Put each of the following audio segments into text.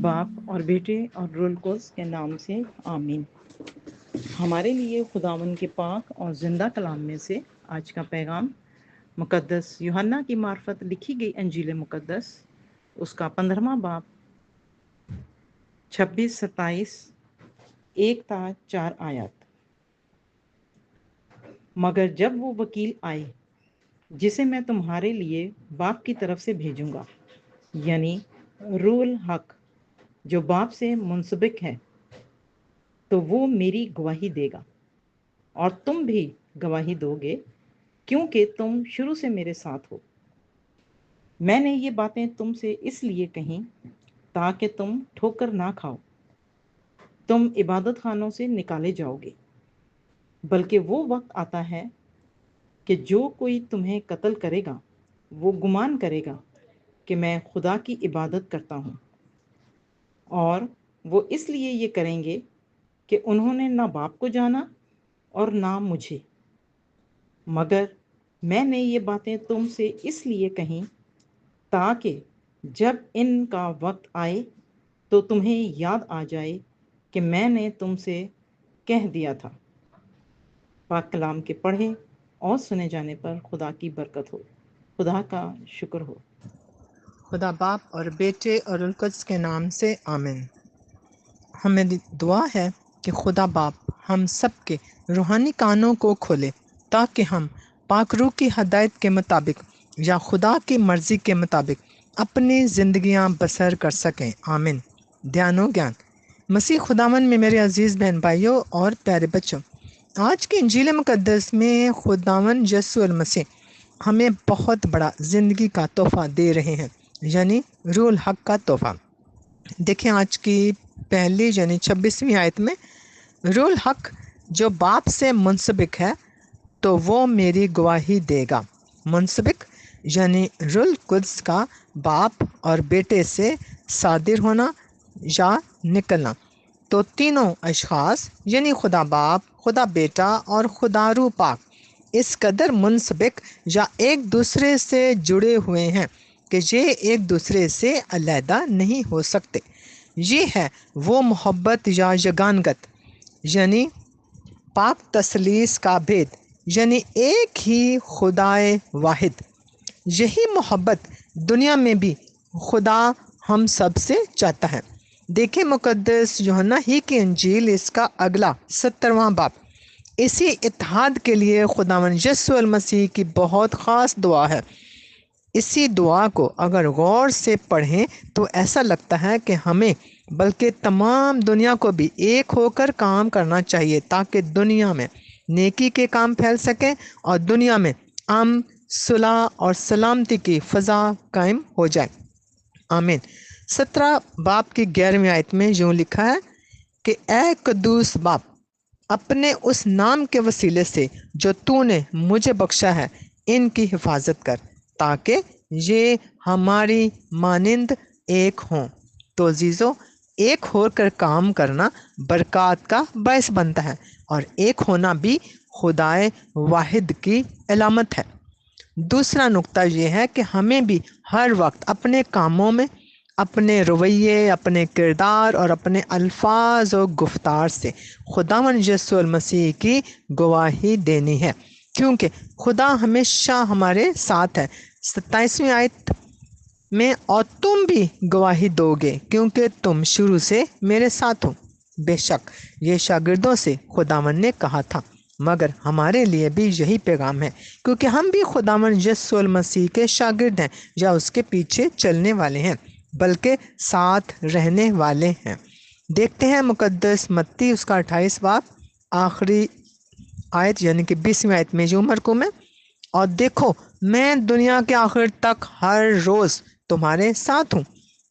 باپ اور بیٹے اور روح القدس کے نام سے آمین۔ ہمارے لیے خداوند کے پاک اور زندہ کلام میں سے آج کا پیغام مقدس یوحنا کی معرفت لکھی گئی انجیل مقدس اس کا 15واں باب 26-27 1 تا 4 آیات۔ مگر جب وہ وکیل آئے جسے میں تمہارے لیے باپ کی طرف سے بھیجوں گا، یعنی روح الحق جو باپ سے منسبک ہے، تو وہ میری گواہی دے گا، اور تم بھی گواہی دو گے کیونکہ تم شروع سے میرے ساتھ ہو۔ میں نے یہ باتیں تم سے اس لیے کہیں تاکہ تم ٹھوکر نہ کھاؤ، تم عبادت خانوں سے نکالے جاؤ گے، بلکہ وہ وقت آتا ہے کہ جو کوئی تمہیں قتل کرے گا وہ گمان کرے گا کہ میں خدا کی عبادت کرتا ہوں، اور وہ اس لیے یہ کریں گے کہ انہوں نے نہ باپ کو جانا اور نہ مجھے۔ مگر میں نے یہ باتیں تم سے اس لیے کہیں تاکہ جب ان کا وقت آئے تو تمہیں یاد آ جائے کہ میں نے تم سے کہہ دیا تھا۔ پاک کلام کے پڑھے اور سنے جانے پر خدا کی برکت ہو۔ خدا کا شکر ہو۔ خدا باپ اور بیٹے اور روح القدس کے نام سے آمین۔ ہماری دعا ہے کہ خدا باپ ہم سب کے روحانی کانوں کو کھولے تاکہ ہم پاک روح کی ہدایت کے مطابق یا خدا کی مرضی کے مطابق اپنی زندگیاں بسر کر سکیں۔ آمین۔ دھیان و گیان۔ مسیح خداوند میں میرے عزیز بہن بھائیوں اور پیارے بچوں، آج کی انجیل مقدس میں خداوند یسوع المسیح ہمیں بہت بڑا زندگی کا تحفہ دے رہے ہیں، یعنی روح الحق کا تحفہ۔ دیکھیں آج کی پہلی یعنی 26ویں آیت میں، روح الحق جو باپ سے منسبک ہے تو وہ میری گواہی دے گا۔ منسبک یعنی روح القدس کا باپ اور بیٹے سے صادر ہونا یا نکلنا، تو تینوں اشخاص یعنی خدا باپ، خدا بیٹا اور خدا روح پاک اس قدر منسبک یا ایک دوسرے سے جڑے ہوئے ہیں کہ یہ ایک دوسرے سے علیحدہ نہیں ہو سکتے۔ یہ ہے وہ محبت یا یگانگت، یعنی پاک تثلیث کا بھید، یعنی ایک ہی خدائے واحد۔ یہی محبت دنیا میں بھی خدا ہم سب سے چاہتا ہے۔ دیکھیں مقدس یوحنا ہی کی انجیل اس کا اگلا 17واں باب، اسی اتحاد کے لیے خداوند یسوع المسیح کی بہت خاص دعا ہے۔ اسی دعا کو اگر غور سے پڑھیں تو ایسا لگتا ہے کہ ہمیں بلکہ تمام دنیا کو بھی ایک ہو کر کام کرنا چاہیے تاکہ دنیا میں نیکی کے کام پھیل سکیں اور دنیا میں امن، صلح اور سلامتی کی فضا قائم ہو جائے۔ آمین۔ 17 باب کی 11ویں آیت میں یوں لکھا ہے کہ اے قدوس باپ، اپنے اس نام کے وسیلے سے جو تو نے مجھے بخشا ہے ان کی حفاظت کر تاکہ یہ ہماری مانند ایک ہوں۔ تو عزیزو، ایک ہو کر کام کرنا برکات کا باعث بنتا ہے، اور ایک ہونا بھی خدائے واحد کی علامت ہے۔ دوسرا نقطہ یہ ہے کہ ہمیں بھی ہر وقت اپنے کاموں میں، اپنے رویے، اپنے کردار اور اپنے الفاظ و گفتار سے خداوند یسوع المسیح کی گواہی دینی ہے، کیونکہ خدا ہمیشہ ہمارے ساتھ ہے۔ 27ویں آیت میں، اور تم بھی گواہی دو گے کیونکہ تم شروع سے میرے ساتھ ہو۔ بے شک یہ شاگردوں سے خداوند نے کہا تھا، مگر ہمارے لیے بھی یہی پیغام ہے، کیونکہ ہم بھی خداوند یسوع المسیح کے شاگرد ہیں یا اس کے پیچھے چلنے والے ہیں، بلکہ ساتھ رہنے والے ہیں۔ دیکھتے ہیں مقدس متی اس کا 28 باب آخری آیت یعنی کہ 20ویں آیت میں جو مرکوم ہے، اور دیکھو میں دنیا کے آخر تک ہر روز تمہارے ساتھ ہوں۔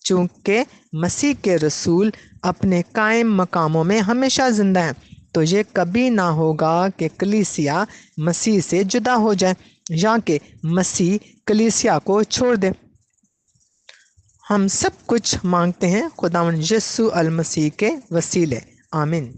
چونکہ مسیح کے رسول اپنے قائم مقاموں میں ہمیشہ زندہ ہیں، تو یہ کبھی نہ ہوگا کہ کلیسیا مسیح سے جدا ہو جائے یا کہ مسیح کلیسیا کو چھوڑ دے۔ ہم سب کچھ مانگتے ہیں خداوند یسوع المسیح کے وسیلے۔ آمین۔